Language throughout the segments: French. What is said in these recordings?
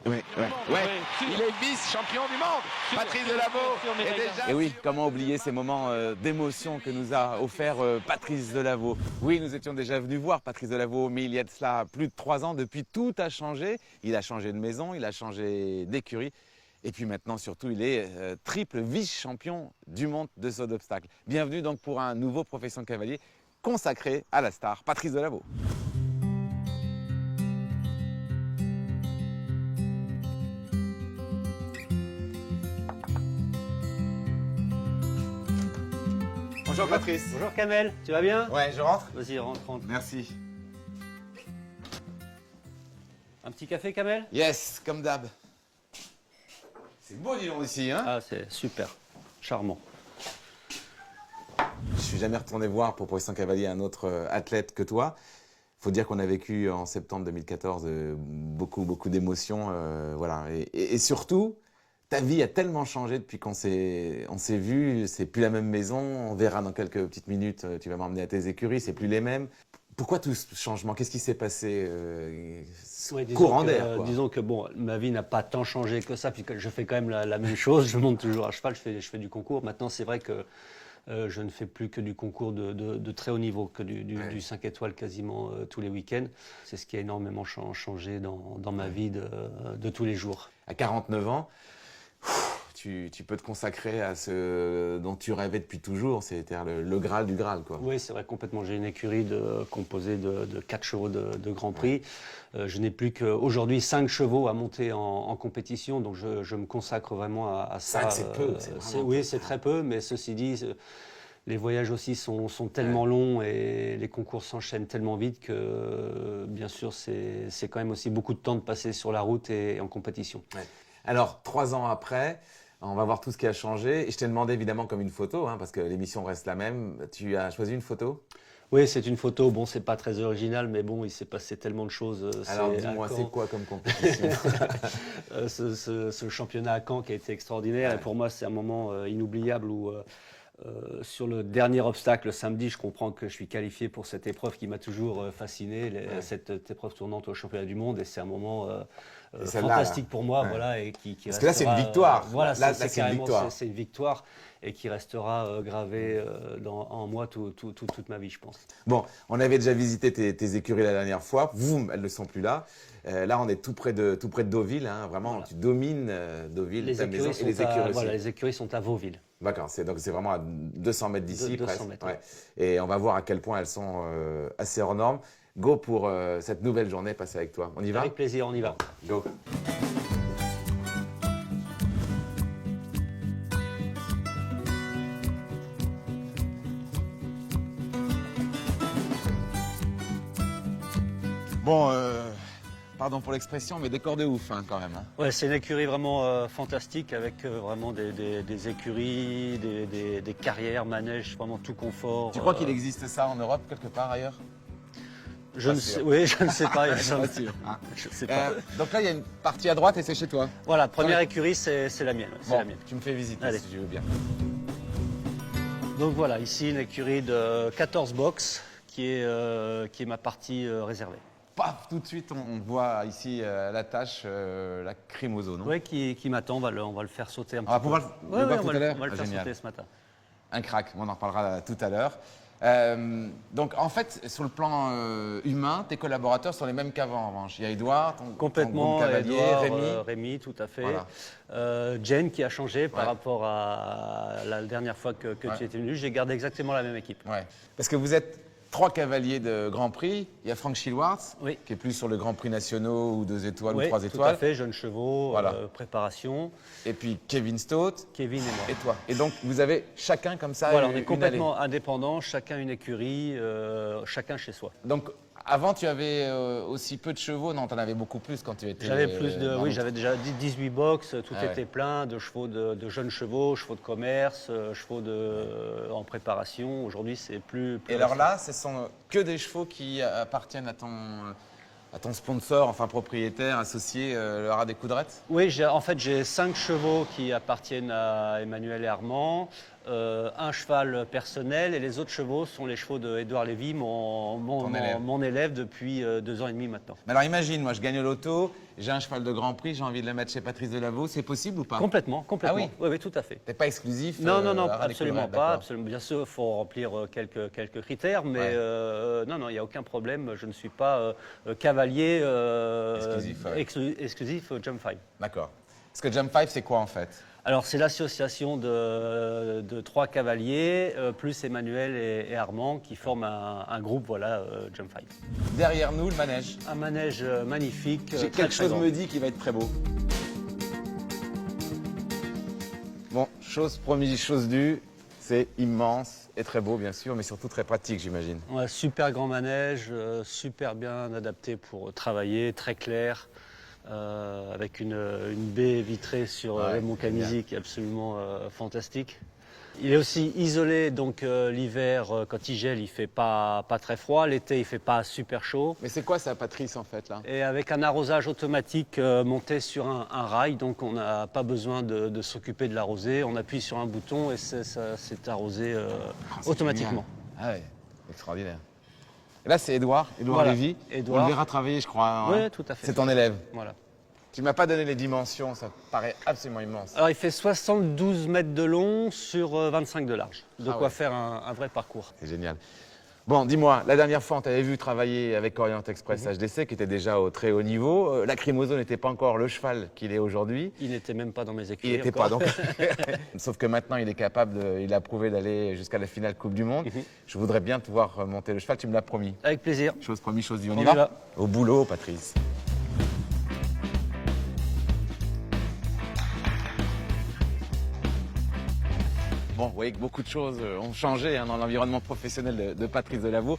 Oui. Il est vice-champion du monde. Patrice Delaveau est déjà... Et oui, comment oublier ces moments d'émotion que nous a offert Patrice Delaveau. Oui, nous étions déjà venus voir Patrice Delaveau, mais il y a de cela plus de 3 ans. Depuis, tout a changé. Il a changé de maison, il a changé d'écurie. Et puis maintenant, surtout, il est triple vice-champion du monde de saut d'obstacle. Bienvenue donc pour un nouveau Profession Cavalier consacré à la star Patrice Delaveau. Bonjour Patrice. Bonjour Kamel, tu vas bien? Ouais, je rentre? Vas-y, rentre. Merci. Un petit café Kamel? Yes, comme d'hab. C'est beau, dis donc, ici, hein? Ah, c'est super, charmant. Je suis jamais retourné voir pour Profession Cavalier un autre athlète que toi. Faut dire qu'on a vécu en septembre 2014 beaucoup d'émotions, voilà. Et surtout, ta vie a tellement changé depuis qu'on s'est vus. C'est plus la même maison. On verra dans quelques petites minutes. Tu vas m'emmener à tes écuries. C'est plus les mêmes. Pourquoi tout ce changement? Qu'est-ce qui s'est passé? Courant d'air, quoi. Disons que bon, ma vie n'a pas tant changé que ça, puisque je fais quand même la même chose. Je monte toujours à cheval, je fais du concours. Maintenant, c'est vrai que je ne fais plus que du concours de très haut niveau, que du 5 étoiles quasiment tous les week-ends. C'est ce qui a énormément changé dans ma vie de tous les jours. À 49 ans, tu peux te consacrer à ce dont tu rêvais depuis toujours, c'est-à-dire le Graal du Graal, quoi. Oui, c'est vrai, complètement. J'ai une écurie composée de 4 chevaux de Grand Prix. Je n'ai plus qu'aujourd'hui 5 chevaux à monter en compétition, donc je me consacre vraiment à ça. 5, c'est peu. Oui, c'est très peu, mais ceci dit, les voyages aussi sont tellement longs et les concours s'enchaînent tellement vite que, bien sûr, c'est quand même aussi beaucoup de temps de passer sur la route et en compétition. Ouais. Alors, 3 ans après, on va voir tout ce qui a changé. Et je t'ai demandé évidemment comme une photo, hein, parce que l'émission reste la même. Tu as choisi une photo? Oui, c'est une photo. Bon, c'est pas très original, mais bon, il s'est passé tellement de choses. Alors, dis-moi, c'est quoi comme compétition? Ce championnat à Caen qui a été extraordinaire. Ouais. Et pour moi, c'est un moment inoubliable où, sur le dernier obstacle, samedi, je comprends que je suis qualifié pour cette épreuve qui m'a toujours fasciné, cette épreuve tournante au championnat du monde. Et c'est un moment fantastique pour moi, voilà, et qui parce que là, c'est une victoire. Voilà, là c'est une victoire. C'est une victoire et qui restera gravée en moi toute ma vie, je pense. Bon, on avait déjà visité tes écuries la dernière fois. Elles ne sont plus là. Là, on est tout près de Deauville, hein, vraiment. Voilà. Tu domines Deauville, ta maison, et les écuries aussi. Voilà, les écuries sont à Vauville. D'accord, donc c'est vraiment à 200 mètres d'ici, presque. 200 mètres. Ouais. Et on va voir à quel point elles sont assez hors normes. Go pour cette nouvelle journée passée avec toi. On y va? Avec plaisir, on y va. Go. Bon, pardon pour l'expression, mais décor de ouf, hein, quand même. Hein. Ouais, c'est une écurie vraiment fantastique avec vraiment des écuries, des carrières, manèges, vraiment tout confort. Tu crois qu'il existe ça en Europe, quelque part ailleurs? Je ne sais pas. Je sais pas. Donc là, il y a une partie à droite et c'est chez toi. Voilà, première écurie, c'est la mienne. Bon, la mienne. Tu me fais visiter. Allez. Si tu veux bien. Donc voilà, ici une écurie de 14 box qui est ma partie réservée. Paf, tout de suite, on voit ici la tâche, la Cremoso, non? Oui, qui m'attend, on va le faire sauter un petit peu. On va pouvoir le voir tout à l'heure? On va le faire sauter ce matin. Un crack, on en reparlera tout à l'heure. Donc en fait, sur le plan humain, tes collaborateurs sont les mêmes qu'avant en revanche. Il y a Edouard, ton cavalier, Edouard, Rémi, tout à fait. Voilà. Jen qui a changé par rapport à la dernière fois que tu étais venu. J'ai gardé exactement la même équipe. Ouais. Parce que vous êtes 3 cavaliers de Grand Prix. Il y a Frank Schilwartz, qui est plus sur le Grand Prix nationaux ou 2 étoiles ou 3 étoiles. Tout à fait, jeunes chevaux, préparation. Et puis Kevin Stott. Kevin et moi. Et toi. Et donc vous avez chacun comme ça. Voilà, on est complètement indépendants, chacun une écurie, chacun chez soi. Donc avant, tu avais aussi peu de chevaux? Non, tu en avais beaucoup plus quand tu étais... J'avais plus de... Oui, j'avais déjà 18 box, tout était plein de chevaux, de jeunes chevaux, chevaux de commerce, chevaux en préparation. Aujourd'hui, c'est plus et alors là, ce sont que des chevaux qui appartiennent à ton sponsor, enfin propriétaire, associé, le Haras des Coudrettes? Oui, en fait, j'ai 5 chevaux qui appartiennent à Emmanuel et Armand, un cheval personnel et les autres chevaux sont les chevaux d'Edouard Lévy, mon élève depuis 2 ans et demi maintenant. Mais alors imagine, moi je gagne au loto, j'ai un cheval de Grand Prix, j'ai envie de le mettre chez Patrice Delaveau, c'est possible ou pas? Complètement. Ah oui? Oui, tout à fait. T'es pas exclusif? Non, absolument pas. Absolument. Bien sûr, il faut remplir quelques critères, mais non, il n'y a aucun problème. Je ne suis pas cavalier exclusif Jump 5. D'accord. Parce que Jump 5, c'est quoi en fait? Alors, c'est l'association de 3 cavaliers, plus Emmanuel et Armand, qui forment un groupe, voilà, Jump 5. Derrière nous, le manège. Un manège magnifique. Quelque chose me dit qu'il va être très beau. Bon, chose promise, chose due, c'est immense et très beau, bien sûr, mais surtout très pratique, j'imagine. Ouais, super grand manège, super bien adapté pour travailler, très clair. Avec une baie vitrée sur le Mont Camisi qui est absolument fantastique. Il est aussi isolé, donc l'hiver, quand il gèle, il ne fait pas très froid. L'été, il ne fait pas super chaud. Mais c'est quoi ça, Patrice, en fait, là? Et avec un arrosage automatique monté sur un rail, donc on n'a pas besoin de s'occuper de l'arroser. On appuie sur un bouton et c'est arrosé automatiquement. Ah ouais, extraordinaire. Et là, c'est Edouard voilà. Lévy. On le verra travailler, je crois. Hein. Oui, tout à fait. C'est ton élève. Voilà. Tu ne m'as pas donné les dimensions, ça paraît absolument immense. Alors, il fait 72 mètres de long sur 25 de large. De quoi faire un vrai parcours. C'est génial. Bon, dis-moi, la dernière fois, on t'avait vu travailler avec Orient Express HDC, qui était déjà au très haut niveau. Lacrymoso n'était pas encore le cheval qu'il est aujourd'hui. Il n'était même pas dans mes écuries. Il n'était pas, donc. Sauf que maintenant, il est capable, il a prouvé d'aller jusqu'à la finale Coupe du Monde. Je voudrais bien te voir monter le cheval, tu me l'as promis. Avec plaisir. Chose promise, chose due. On y va. Au boulot, Patrice. Bon, vous voyez que beaucoup de choses ont changé dans l'environnement professionnel de Patrice Delaveau.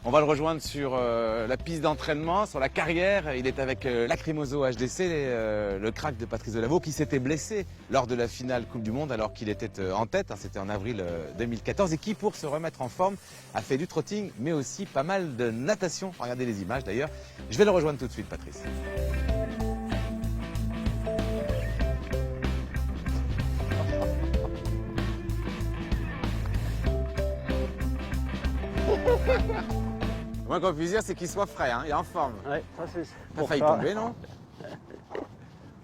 On va le rejoindre sur la piste d'entraînement, sur la carrière. Il est avec Lacrymoso HDC, le crack de Patrice Delaveau, qui s'était blessé lors de la finale Coupe du Monde alors qu'il était en tête. C'était en avril 2014 et qui, pour se remettre en forme, a fait du trotting, mais aussi pas mal de natation. Regardez les images d'ailleurs. Je vais le rejoindre tout de suite, Patrice. Le moins qu'on puisse dire, c'est qu'il soit frais, hein, il est en forme. Ouais, ça c'est. Il a failli tomber, non?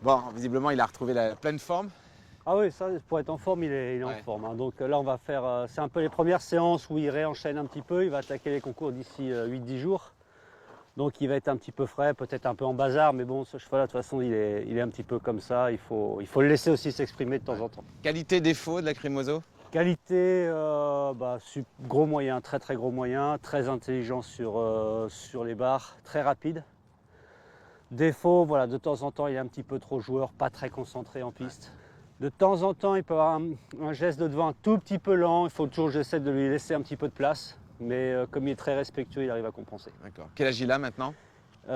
Bon, visiblement, il a retrouvé la pleine forme. Ah oui, ça, pour être en forme, il est en forme. Hein. Donc là, on va faire. C'est un peu les premières séances où il réenchaîne un petit peu. Il va attaquer les concours d'ici 8-10 jours. Donc il va être un petit peu frais, peut-être un peu en bazar, mais bon, ce cheval-là, de toute façon, il est un petit peu comme ça. Il faut le laisser aussi s'exprimer de temps en temps. Qualité, défaut de Lacrymoso? Qualité, gros moyen, très très gros moyen, très intelligent sur les barres, très rapide. Défaut, voilà, de temps en temps, il est un petit peu trop joueur, pas très concentré en piste. De temps en temps, il peut avoir un geste de devant un tout petit peu lent. Il faut toujours que j'essaie de lui laisser un petit peu de place. Mais comme il est très respectueux, il arrive à compenser. D'accord. Quel âge il a maintenant? Il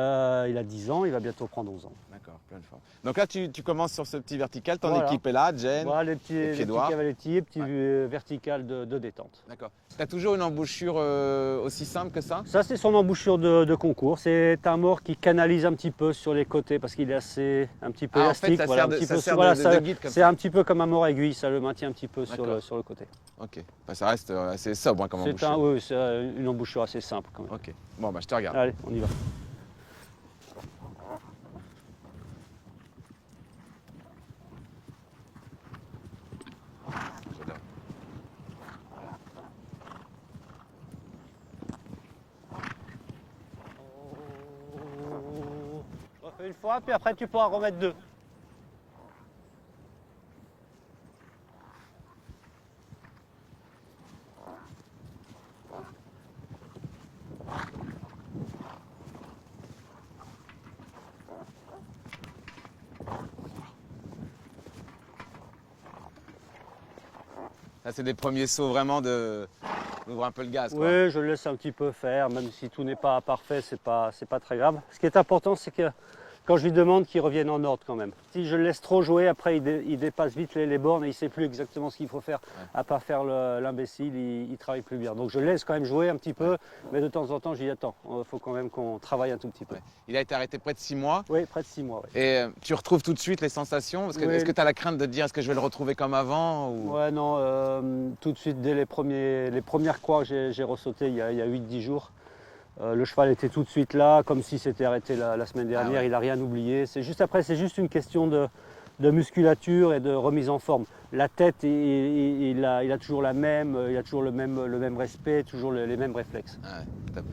a 10 ans, il va bientôt prendre 11 ans. D'accord, plein de forme. Donc là, tu commences sur ce petit vertical, ton équipe est là, Jen, voilà, les petits cavaletti, petit vertical de détente. D'accord. Tu as toujours une embouchure aussi simple que ça? Ça, c'est son embouchure de concours. C'est un mort qui canalise un petit peu sur les côtés parce qu'il est un petit peu élastique. En fait, voilà, ça sert de guide comme ça. C'est un petit peu comme un mort aiguille, ça le maintient un petit peu sur le côté. Ok, ça reste assez sobre comme embouchure. Oui, c'est une embouchure assez simple quand même. Ok, bon, je te regarde. Allez, on y va. Une fois, puis après tu pourras remettre 2. Ça, c'est des premiers sauts vraiment d'ouvrir un peu le gaz. Quoi. Oui, je le laisse un petit peu faire, même si tout n'est pas parfait, c'est pas très grave. Ce qui est important, c'est que quand je lui demande qu'il revienne en ordre quand même. Si je le laisse trop jouer, après il dépasse vite les bornes et il ne sait plus exactement ce qu'il faut faire. À part faire l'imbécile, il ne travaille plus bien. Donc je le laisse quand même jouer un petit peu, mais de temps en temps je dis attends, il faut quand même qu'on travaille un tout petit peu. Il a été arrêté près de 6 mois. Oui, près de 6 mois. Ouais. Et tu retrouves tout de suite les sensations? Est-ce que tu as la crainte de te dire est-ce que je vais le retrouver comme avant ou... Ouais, non, tout de suite dès les premières croix que j'ai ressautées il y a 8-10 jours. Le cheval était tout de suite là, comme s'il s'était arrêté la semaine dernière, il n'a rien oublié. C'est juste une question de musculature et de remise en forme. La tête, il a toujours la même, il a toujours le même respect, toujours les mêmes réflexes. Ah ouais, top.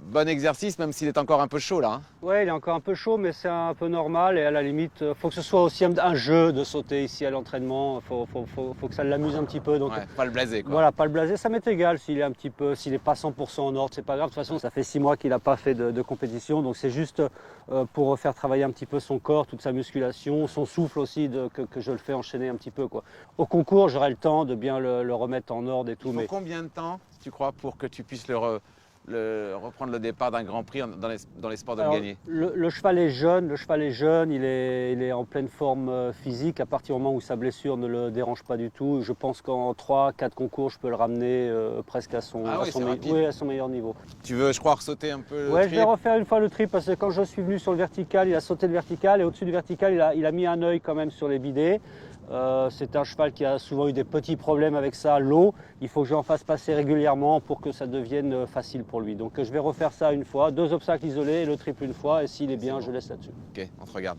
Bon exercice, même s'il est encore un peu chaud là. Hein. Oui, il est encore un peu chaud, mais c'est un peu normal. Et à la limite, il faut que ce soit aussi un jeu de sauter ici à l'entraînement. Il faut que ça l'amuse un petit peu. Donc, pas le blaser quoi. Voilà, pas le blaser. Ça m'est égal s'il n'est pas 100% en ordre, c'est pas grave. De toute façon, ça fait 6 mois qu'il n'a pas fait de compétition. Donc c'est juste pour faire travailler un petit peu son corps, toute sa musculation, son souffle aussi, que je le fais enchaîner un petit peu. Quoi. Au concours, j'aurai le temps de bien le remettre en ordre et tout. Il faut combien de temps, tu crois, pour que tu puisses reprendre le départ d'un Grand Prix dans les sports de le gagner? Le cheval est jeune, il est en pleine forme physique à partir du moment où sa blessure ne le dérange pas du tout. Je pense qu'en 3-4 concours, je peux le ramener presque à son meilleur niveau. Tu veux, je crois, ressauter un peu le trip? Je vais refaire une fois le trip parce que quand je suis venu sur le vertical, il a sauté le vertical et au-dessus du vertical, il a mis un œil quand même sur les bidets. C'est un cheval qui a souvent eu des petits problèmes avec ça, l'eau. Il faut que j'en fasse passer régulièrement pour que ça devienne facile pour lui. Donc je vais refaire ça une fois, 2 obstacles isolés et le triple une fois. Et s'il est bien, je laisse là-dessus. Ok, on te regarde.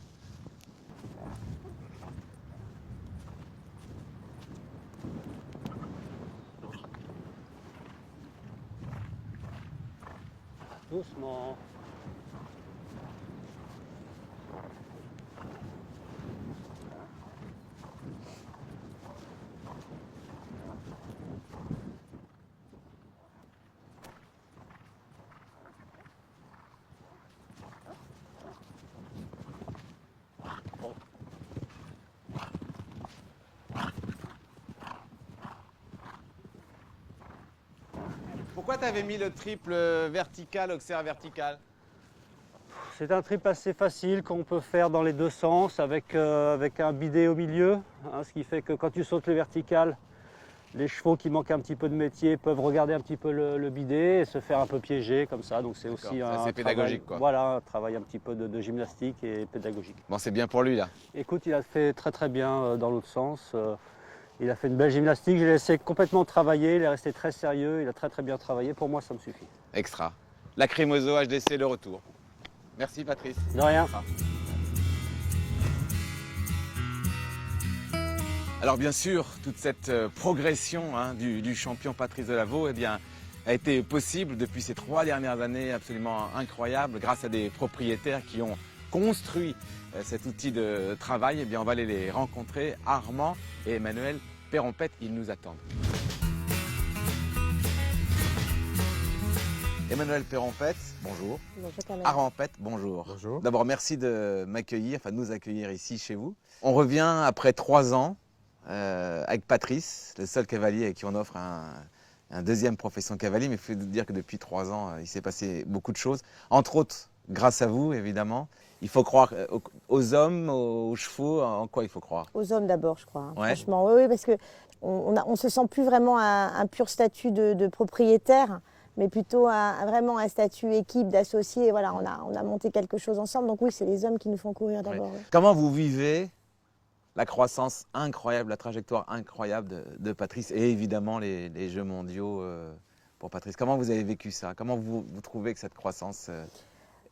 Doucement. Pourquoi tu avais mis le triple vertical, auxerre vertical? C'est un trip assez facile qu'on peut faire dans les deux sens avec un bidet au milieu. Hein, ce qui fait que quand tu sautes le vertical, les chevaux qui manquent un petit peu de métier peuvent regarder un petit peu le bidet et se faire un peu piéger comme ça. Donc c'est aussi un pédagogique quoi. Voilà, un travail un petit peu de gymnastique et pédagogique. Bon, c'est bien pour lui là. Écoute, il a fait très bien dans l'autre sens. Il a fait une belle gymnastique, je l'ai laissé complètement travailler, il est resté très sérieux, il a très bien travaillé. Pour moi, ça me suffit. Extra. La Cremoso HDC, le retour. Merci Patrice. De rien. Alors bien sûr, toute cette progression du champion Patrice Delaveau a été possible depuis ces 3 dernières années absolument incroyables grâce à des propriétaires qui ont construit cet outil de travail. On va aller les rencontrer. Armand et Emmanuel Perrompette, ils nous attendent. Emmanuel Perrompette, bonjour. Bonjour. Armand Pette, bonjour. Bonjour. D'abord, merci de de nous accueillir ici chez vous. On revient après 3 ans avec Patrice, le seul cavalier à qui on offre un deuxième profession cavalier. Mais il faut dire que depuis 3 ans, il s'est passé beaucoup de choses. Entre autres, grâce à vous, évidemment. Il faut croire aux hommes, aux chevaux. En quoi il faut croire? Aux hommes d'abord, je crois. Hein, ouais. Franchement, oui, parce qu'on se sent plus vraiment un pur statut de propriétaire, mais plutôt vraiment un statut équipe, d'associé. Voilà, on a monté quelque chose ensemble. Donc oui, c'est les hommes qui nous font courir d'abord. Ouais. Comment vous vivez la croissance incroyable, la trajectoire incroyable de Patrice et évidemment les Jeux mondiaux pour Patrice? Comment vous avez vécu ça? Comment vous trouvez que cette croissance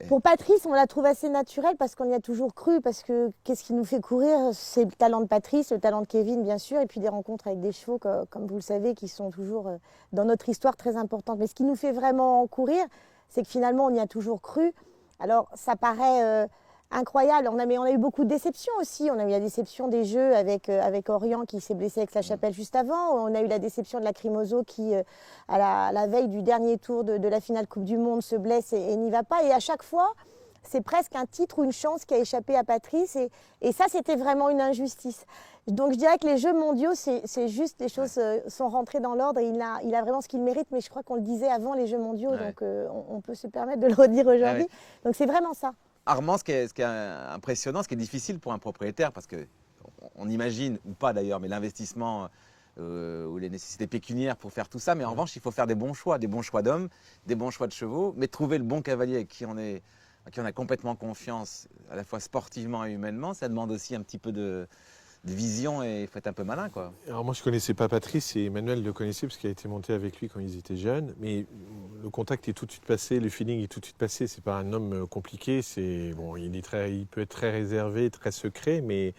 Pour Patrice, on la trouve assez naturelle parce qu'on y a toujours cru. Parce que qu'est-ce qui nous fait courir? C'est le talent de Patrice, le talent de Kevin, bien sûr, et puis des rencontres avec des chevaux, comme vous le savez, qui sont toujours dans notre histoire très importantes. Mais ce qui nous fait vraiment courir, c'est que finalement, on y a toujours cru. Alors, ça paraît incroyable. On a eu beaucoup de déceptions aussi. On a eu la déception des Jeux avec Orient qui s'est blessé avec la Chapelle juste avant. On a eu la déception de Lacrymoso qui, à la veille du dernier tour de la finale Coupe du Monde, se blesse et n'y va pas. Et à chaque fois, c'est presque un titre ou une chance qui a échappé à Patrice. Et ça, c'était vraiment une injustice. Donc je dirais que les Jeux mondiaux, c'est juste, les choses sont rentrées dans l'ordre et il a vraiment ce qu'il mérite. Mais je crois qu'on le disait avant les Jeux mondiaux, donc on peut se permettre de le redire aujourd'hui. Donc c'est vraiment ça. Armand, ce qui est impressionnant, ce qui est difficile pour un propriétaire, parce qu'on imagine, ou pas d'ailleurs, mais l'investissement ou les nécessités pécuniaires pour faire tout ça, mais en revanche, il faut faire des bons choix d'hommes, des bons choix de chevaux, mais trouver le bon cavalier avec qui on a complètement confiance, à la fois sportivement et humainement, ça demande aussi un petit peu de vision et il faut être un peu malin, quoi. Alors moi je ne connaissais pas Patrice et Emmanuel le connaissait parce qu'il a été monté avec lui quand ils étaient jeunes, mais le contact est tout de suite passé, le feeling est tout de suite passé. C'est pas un homme compliqué, il peut être très réservé, très secret, mais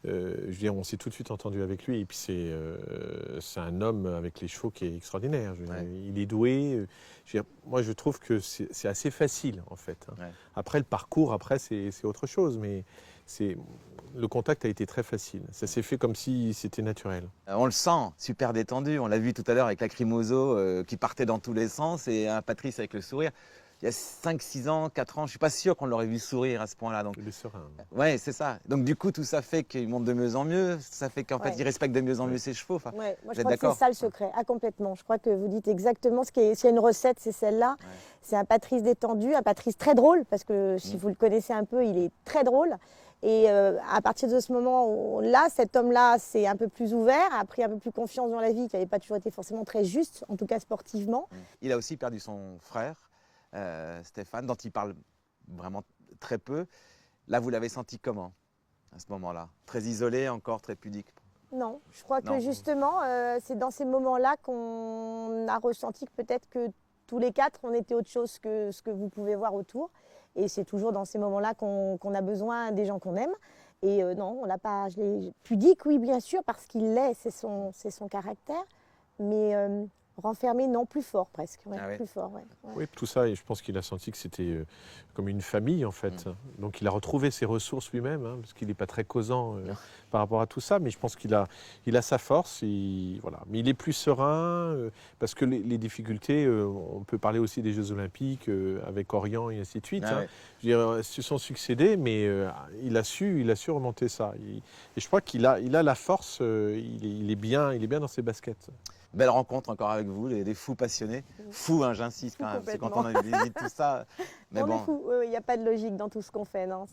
je veux dire, on s'est tout de suite entendu avec lui et puis c'est un homme avec les chevaux qui est extraordinaire. Il est doué. Moi je trouve que c'est assez facile en fait. Après le parcours, c'est autre chose, mais le contact a été très facile. Ça s'est fait comme si c'était naturel. On le sent, super détendu. On l'a vu tout à l'heure avec Lacrymoso qui partait dans tous les sens et un Patrice avec le sourire. Il y a 5, 6 ans, 4 ans, je ne suis pas sûr qu'on l'aurait vu sourire à ce point-là. Il est serein. Oui, c'est ça. Donc du coup, tout ça fait qu'il monte de mieux en mieux. Ça fait qu'en fait, il respecte de mieux en mieux ses chevaux. Moi, je crois que c'est ça le secret. Complètement. Je crois que vous dites exactement s'il y a une recette, c'est celle-là. C'est un Patrice détendu, un Patrice très drôle, parce que si vous le connaissez un peu, il est très drôle. Et à partir de ce moment-là, cet homme-là s'est un peu plus ouvert, a pris un peu plus confiance dans la vie, qui n'avait pas toujours été forcément très juste, en tout cas sportivement. Il a aussi perdu son frère, Stéphane, dont il parle vraiment très peu. Là, vous l'avez senti comment, à ce moment-là? Très isolé, encore très pudique? Non, je crois que justement, c'est dans ces moments-là qu'on a ressenti que peut-être que tous les quatre, on était autre chose que ce que vous pouvez voir autour. Et c'est toujours dans ces moments-là qu'on a besoin des gens qu'on aime. Et non, on l'a pas. Je l'ai pudique, oui, bien sûr, parce qu'il l'est, c'est son caractère. Mais renfermé, non, plus fort presque. Plus fort, Oui, tout ça, et je pense qu'il a senti que c'était comme une famille en fait. Donc il a retrouvé ses ressources lui-même, parce qu'il n'est pas très causant par rapport à tout ça, mais je pense qu'il a sa force. Voilà. Mais il est plus serein parce que les difficultés, on peut parler aussi des Jeux Olympiques avec Orient et ainsi de suite. Je veux dire, se sont succédés, mais il a su remonter ça. Et je crois qu'il a la force. Il est bien dans ses baskets. Belle rencontre encore avec vous, des fous passionnés. Fous, j'insiste quand même, c'est quand on a visité tout ça. Mais on est fous, il n'y a pas de logique dans tout ce qu'on fait, non.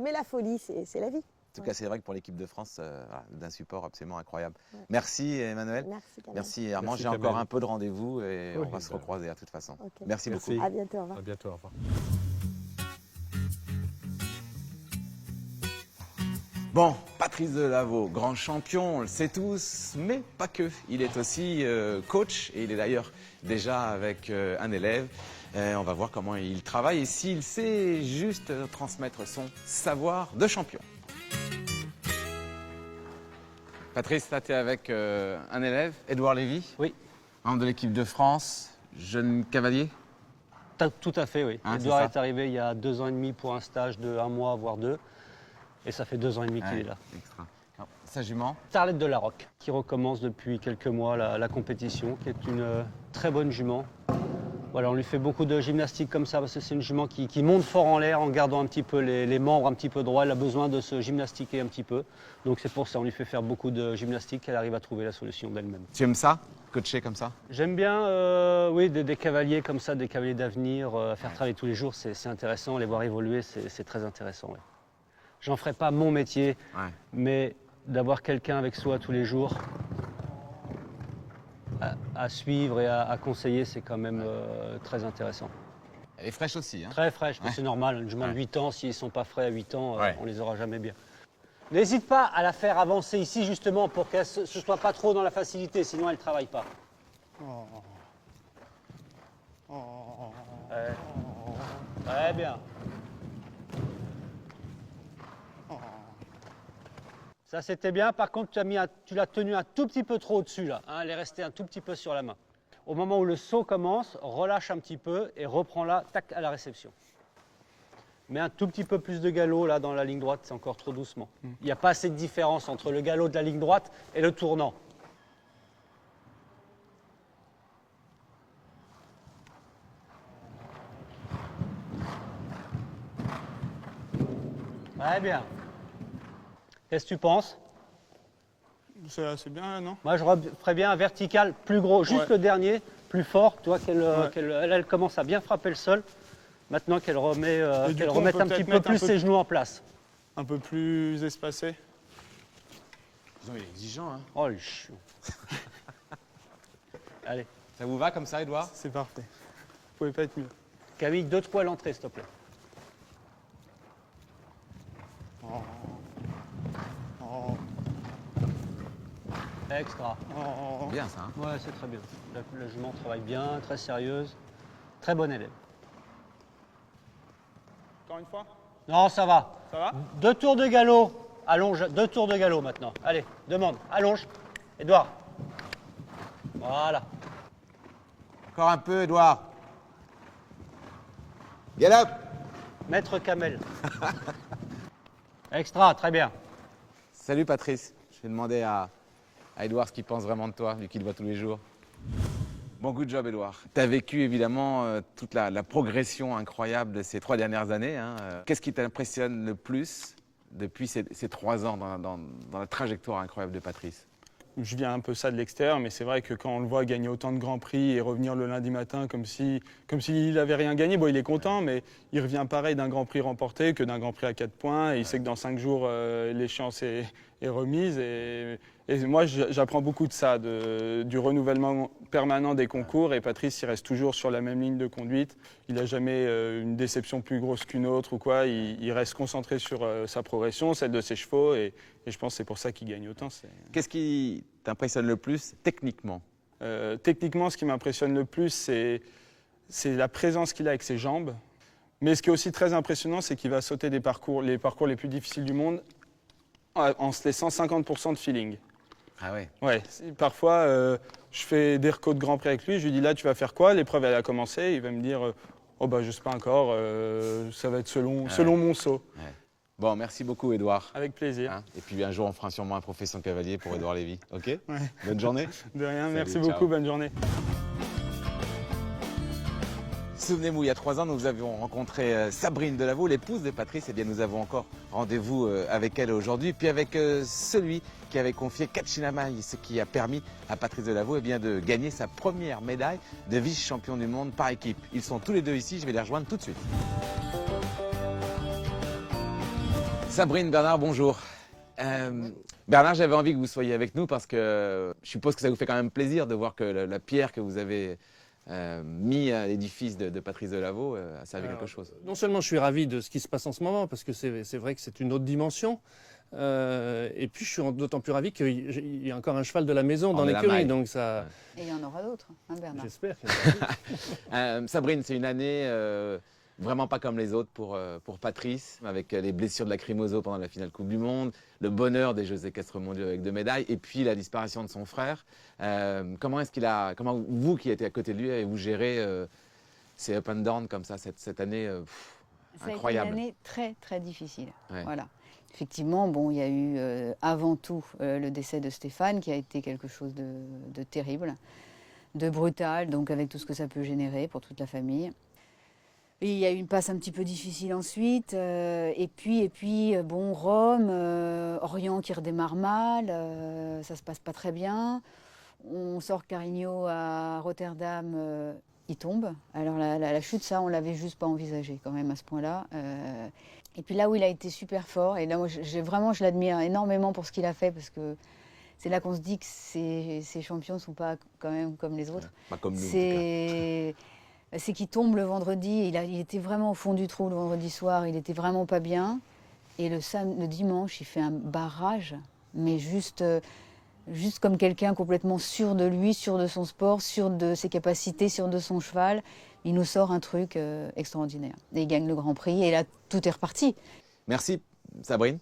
Mais la folie, c'est la vie. En tout cas, c'est vrai que pour l'équipe de France, d'un support absolument incroyable. Merci Emmanuel. Merci Armand. J'ai encore un peu de rendez-vous et on va se recroiser de toute façon. Merci beaucoup. À bientôt, au revoir. À bientôt, au revoir. Bon, Patrice Delaveau, grand champion, on le sait tous, mais pas que. Il est aussi coach et il est d'ailleurs déjà avec un élève. On va voir comment il travaille et s'il sait juste transmettre son savoir de champion. Patrice, là, tu es avec un élève, Édouard Lévy. Oui. Membre de l'équipe de France, jeune cavalier. Tout à fait, oui. Édouard est arrivé il y a 2 ans et demi pour un stage de 1 mois, voire 2. Et ça fait 2 ans et demi qu'il est là. Extra. Sa jument Starlet de la Roque, qui recommence depuis quelques mois la compétition, qui est une très bonne jument. Voilà, on lui fait beaucoup de gymnastique comme ça, parce que c'est une jument qui monte fort en l'air en gardant un petit peu les membres un petit peu droits. Elle a besoin de se gymnastiquer un petit peu. Donc c'est pour ça, on lui fait faire beaucoup de gymnastique, qu'elle arrive à trouver la solution d'elle-même. Tu aimes ça, coacher comme ça? J'aime bien, oui, des cavaliers comme ça, des cavaliers d'avenir, faire travailler tous les jours, c'est intéressant. Les voir évoluer, c'est très intéressant. Ouais. J'en ferai pas mon métier, mais d'avoir quelqu'un avec soi tous les jours à suivre et à conseiller, c'est quand même très intéressant. Elle est fraîche aussi. Très fraîche, c'est normal. Une jument de 8 ans, s'ils ne sont pas frais à 8 ans, on les aura jamais bien. N'hésite pas à la faire avancer ici, justement, pour qu'elle ne soit pas trop dans la facilité, sinon elle ne travaille pas. Très bien. Ça, c'était bien. Par contre, tu l'as tenue un tout petit peu trop au-dessus, là. Elle est restée un tout petit peu sur la main. Au moment où le saut commence, relâche un petit peu et reprends-la, tac, à la réception. Mais un tout petit peu plus de galop là dans la ligne droite, c'est encore trop doucement. Il n'y a pas assez de différence entre le galop de la ligne droite et le tournant. Très bien. Qu'est-ce que tu penses? C'est bien, non? Moi, je ferais bien un vertical plus gros, juste le dernier, plus fort. Tu vois qu'elle commence à bien frapper le sol. Maintenant qu'elle remette un petit peu plus ses genoux en place. Un peu plus espacé. Il est exigeant, hein. Oh, le chiant. Allez. Ça vous va comme ça, Edouard? C'est parfait. Vous pouvez pas être mieux. Camille, 2 poils l'entrée, s'il te plaît. Oh. Oh. Extra. Oh. Bien ça, hein. Ouais, c'est très bien. La jument travaille bien, très sérieuse. Très bonne élève. Encore une fois? Non, ça va. Ça va? 2 tours de galop. Allonge, 2 tours de galop maintenant. Allez, demande. Allonge. Edouard. Voilà. Encore un peu, Edouard. Galop. Maître Camel. Extra, très bien. Salut Patrice. Je vais demander à Edouard ce qu'il pense vraiment de toi, vu qu'il te voit tous les jours. Bon, good job, Edouard. Tu as vécu évidemment toute la progression incroyable de ces 3 dernières années. Hein. Qu'est-ce qui t'impressionne le plus depuis ces 3 ans dans la trajectoire incroyable de Patrice? Je viens un peu ça de l'extérieur, mais c'est vrai que quand on le voit gagner autant de grands prix et revenir le lundi matin comme s'il n'avait rien gagné, bon, il est content, mais il revient pareil d'un grand prix remporté que d'un grand prix à 4 points. Et il sait que dans 5 jours, l'échéance est remise. Et moi, j'apprends beaucoup de ça, du renouvellement permanent des concours. Et Patrice, il reste toujours sur la même ligne de conduite. Il n'a jamais une déception plus grosse qu'une autre ou quoi. Il reste concentré sur sa progression, celle de ses chevaux. Et je pense que c'est pour ça qu'il gagne autant. Qu'est-ce qui t'impressionne le plus techniquement? Techniquement, ce qui m'impressionne le plus, c'est la présence qu'il a avec ses jambes. Mais ce qui est aussi très impressionnant, c'est qu'il va sauter les parcours les plus difficiles du monde en se laissant 50% de feeling. Ah ouais? Ouais, parfois, je fais des recos de Grand Prix avec lui, je lui dis là, tu vas faire quoi? L'épreuve, elle a commencé, il va me dire, oh bah je sais pas encore, ça va être selon mon saut. Ouais. Bon, merci beaucoup, Edouard. Avec plaisir. Hein, et puis un jour, on fera sûrement un profession cavalier pour Edouard Lévy. OK? Ouais. Bonne journée. De rien, Salut, merci ciao. beaucoup, bonne journée. Souvenez-vous, il y a 3 ans, nous avions rencontré Sabrine Delaveau, l'épouse de Patrice. Eh bien, nous avons encore rendez-vous avec elle aujourd'hui. Puis avec celui qui avait confié Katchinamai, ce qui a permis à Patrice Delaveau de gagner sa première médaille de vice-champion du monde par équipe. Ils sont tous les deux ici, je vais les rejoindre tout de suite. Sabrine, Bernard, bonjour. Bernard, j'avais envie que vous soyez avec nous parce que je suppose que ça vous fait quand même plaisir de voir que la pierre que vous avez mis à l'édifice de Patrice Delaveau a servi quelque chose. Non seulement je suis ravi de ce qui se passe en ce moment, parce que c'est vrai que c'est une autre dimension, et puis je suis d'autant plus ravi qu'il y a encore un cheval de la maison dans l'écurie, donc ça... Et il y en aura d'autres, hein, Bernard? J'espère qu'il y en aura d'autres. Sabrine, c'est une année vraiment pas comme les autres pour Patrice, avec les blessures de lacrymoso pendant la finale Coupe du Monde, le bonheur des Jeux équestres mondiaux avec 2 médailles, et puis la disparition de son frère. Comment vous qui étiez à côté de lui, avez-vous géré ces up and down comme ça cette année incroyable? Ça a été une année très très difficile. Ouais. Voilà. Effectivement, bon, il y a eu avant tout le décès de Stéphane qui a été quelque chose de terrible, de brutal, donc avec tout ce que ça peut générer pour toute la famille. Et il y a eu une passe un petit peu difficile ensuite, et puis bon, Rome, Orient qui redémarre mal, ça se passe pas très bien. On sort Carigno à Rotterdam, il tombe. Alors la chute, ça, on l'avait juste pas envisagé quand même à ce point-là. Et puis là où il a été super fort, et là moi je l'admire énormément pour ce qu'il a fait, parce que c'est là qu'on se dit que ces champions sont pas quand même comme les autres. Pas comme nous, en tout cas. C'est qu'il tombe le vendredi, il était vraiment au fond du trou le vendredi soir, il était vraiment pas bien. Et le dimanche, il fait un barrage, mais juste comme quelqu'un complètement sûr de lui, sûr de son sport, sûr de ses capacités, sûr de son cheval. Il nous sort un truc extraordinaire. Et il gagne le Grand Prix, et là, tout est reparti. Merci Sabrine,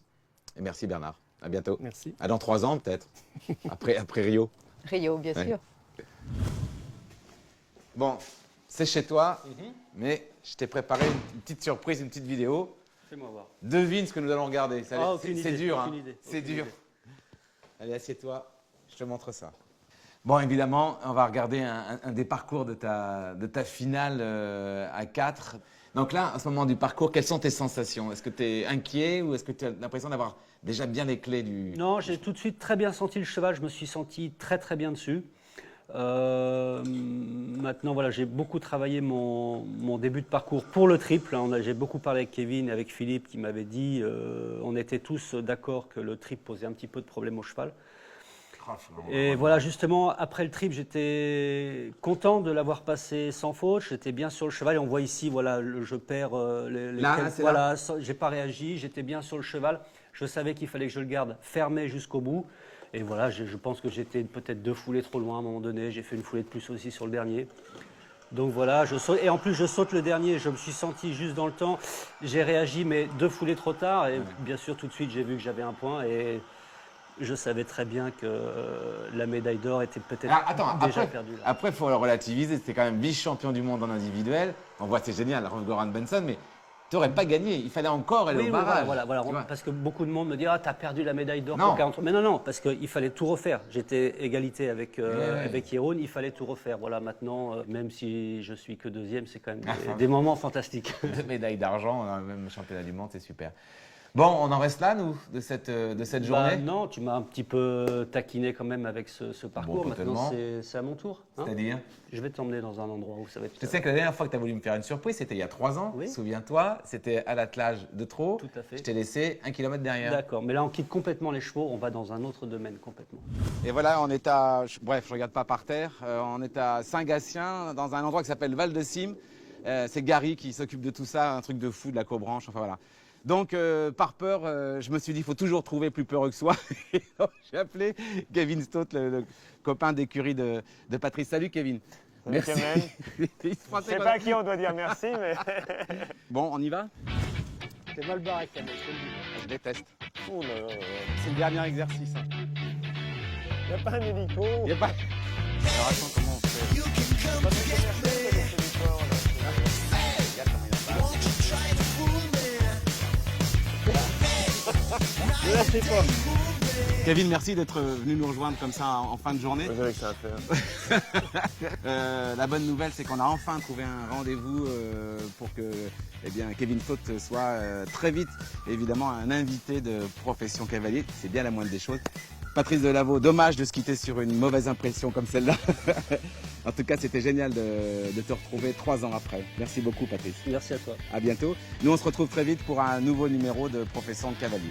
et merci Bernard. À bientôt. Merci. À dans 3 ans peut-être, après Rio. Rio, bien sûr. Bon, c'est chez toi, mais je t'ai préparé une petite surprise, une petite vidéo. Fais-moi voir. Devine ce que nous allons regarder. C'est dur, hein. C'est dur. Allez, assieds-toi, je te montre ça. Bon, évidemment, on va regarder un des parcours de ta finale à 4. Donc là, à ce moment du parcours, quelles sont tes sensations? Est-ce que tu es inquiet ou est-ce que tu as l'impression d'avoir déjà bien les clés du... Non, j'ai tout de suite très bien senti le cheval, je me suis senti très très bien dessus. Maintenant, voilà, j'ai beaucoup travaillé mon début de parcours pour le triple. J'ai beaucoup parlé avec Kevin et avec Philippe qui m'avaient dit, on était tous d'accord que le triple posait un petit peu de problème au cheval. Et voilà, justement, après le triple, j'étais content de l'avoir passé sans faute. J'étais bien sur le cheval et on voit ici, voilà, je perds voilà, j'ai pas réagi, j'étais bien sur le cheval. Je savais qu'il fallait que je le garde fermé jusqu'au bout. Et voilà, je pense que j'étais peut-être 2 foulées trop loin à un moment donné. J'ai fait une foulée de plus aussi sur le dernier. Donc voilà, et en plus je saute le dernier. Je me suis senti juste dans le temps. J'ai réagi, mais 2 foulées trop tard. Et bien sûr, tout de suite, j'ai vu que j'avais un point. Et je savais très bien que la médaille d'or était peut-être déjà perdue. Là. Après, il faut le relativiser. C'était quand même vice-champion du monde en individuel. On voit, c'est génial, Goran Benson, mais tu n'aurais pas gagné. Il fallait encore aller au barrage. Voilà, parce que beaucoup de monde me dit « Ah, tu as perdu la médaille d'or pour 40 ». Mais non, parce qu'il fallait tout refaire. J'étais égalité avec Jeroen, il fallait tout refaire. Voilà, maintenant, même si je suis que 2e, c'est quand même des moments fantastiques. 2 médailles d'argent, même championnat du monde, c'est super. Bon, on en reste là, nous, de cette journée? Non, tu m'as un petit peu taquiné quand même avec ce parcours. Bon, maintenant, c'est à mon tour. Hein. C'est-à-dire? Je vais t'emmener dans un endroit où ça va être... Je sais que la dernière fois que tu as voulu me faire une surprise, c'était il y a 3 ans. Oui. Souviens-toi, c'était à l'attelage de Trot. Tout à fait. Je t'ai laissé 1 kilomètre derrière. D'accord, mais là, on quitte complètement les chevaux. On va dans un autre domaine complètement. Et voilà, on est à... Bref, je ne regarde pas par terre. On est à Saint-Gatien, dans un endroit qui s'appelle Val-de-Cime. C'est Gary qui s'occupe de tout ça, un truc de fou, de la cobranche, enfin voilà. Donc, par peur, je me suis dit, il faut toujours trouver plus peureux que soi. J'ai appelé Kevin Stott, le copain d'écurie de Patrice. Salut Kevin. Salut merci. Je ne sais pas à qui on doit dire merci, mais... Bon, on y va? T'es mal barré, Camille. Je déteste. Oh là là. C'est le dernier exercice. Hein. Il n'y a pas un hélico. Il n'y a pas... Alors attends, comment on fait? Là, c'est pas. Kevin, merci d'être venu nous rejoindre comme ça en fin de journée. Vous savez que ça a fait. La bonne nouvelle, c'est qu'on a enfin trouvé un rendez-vous pour que Kevin Stott soit très vite, évidemment, un invité de Profession Cavalier. C'est bien la moindre des choses. Patrice Delaveau, dommage de se quitter sur une mauvaise impression comme celle-là. En tout cas, c'était génial de te retrouver 3 ans après. Merci beaucoup, Patrice. Merci à toi. À bientôt. Nous, on se retrouve très vite pour un nouveau numéro de Profession Cavalier.